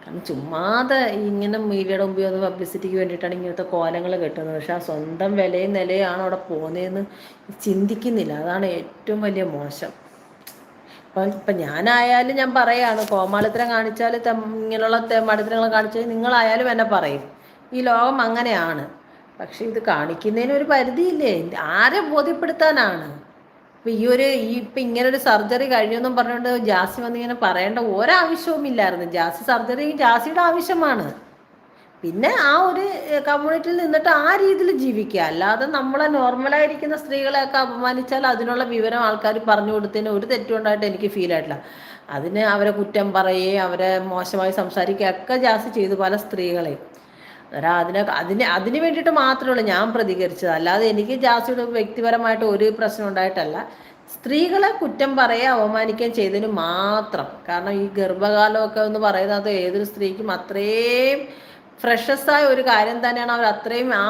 കാരണം ചുമ്മാതെ ഇങ്ങനെ മീഡിയയുടെ മുമ്പിൽ വന്ന് പബ്ലിസിറ്റിക്ക് വേണ്ടിയിട്ടാണ് ഇങ്ങനത്തെ കോലങ്ങൾ കെട്ടുന്നത്. പക്ഷെ ആ സ്വന്തം വിലയും നിലയാണ് അവിടെ പോകുന്നതെന്ന് ചിന്തിക്കുന്നില്ല. അതാണ് ഏറ്റവും വലിയ മോശം. ഇപ്പം ഞാനായാലും ഞാൻ പറയാണ്, കോമാളിത്തരം കാണിച്ചാൽ ഇങ്ങനെയുള്ള തെമ്മാടിത്തരങ്ങൾ കാണിച്ചാൽ നിങ്ങളായാലും എന്നെ പറയും. ഈ ലോകം അങ്ങനെയാണ്. പക്ഷെ ഇത് കാണിക്കുന്നതിന് ഒരു പരിധിയില്ലേ? ആരെ ബോധ്യപ്പെടുത്താനാണ്? ഇപ്പം ഇങ്ങനൊരു സർജറി കഴിഞ്ഞെന്നും പറഞ്ഞുകൊണ്ട് ജാസി വന്നിങ്ങനെ പറയേണ്ട ഒരാവശ്യവും ഇല്ലായിരുന്നു. ജാസി സർജറി ജാസിയുടെ ആവശ്യമാണ്. പിന്നെ ആ ഒരു കമ്മ്യൂണിറ്റിയിൽ നിന്നിട്ട് ആ രീതിയിൽ ജീവിക്കുക. അല്ലാതെ നമ്മളെ നോർമലായിരിക്കുന്ന സ്ത്രീകളെയൊക്കെ അപമാനിച്ചാൽ അതിനുള്ള വിവരം ആൾക്കാർ പറഞ്ഞു കൊടുത്തതിന് ഒരു തെറ്റുണ്ടായിട്ട് എനിക്ക് ഫീൽ ആയിട്ടില്ല. അതിന് അവരെ കുറ്റം പറയുകയും അവരെ മോശമായി സംസാരിക്കുകയൊക്കെ ജാസി ചെയ്തു പല സ്ത്രീകളെയും. അതിന് വേണ്ടിയിട്ട് മാത്രമേ ഉള്ളൂ ഞാൻ പ്രതികരിച്ചത്. അല്ലാതെ എനിക്ക് ജാസിയുടെ വ്യക്തിപരമായിട്ട് ഒരു പ്രശ്നം ഉണ്ടായിട്ടല്ല. സ്ത്രീകളെ കുറ്റം പറയുക അവമാനിക്കുകയും ചെയ്തതിന് മാത്രം. കാരണം ഈ ഗർഭകാലമൊക്കെ എന്ന് പറയുന്നത് ഏതൊരു സ്ത്രീക്കും അത്രയും ഫ്രഷസായ ഒരു കാര്യം തന്നെയാണ്. അവർ അത്രയും ആ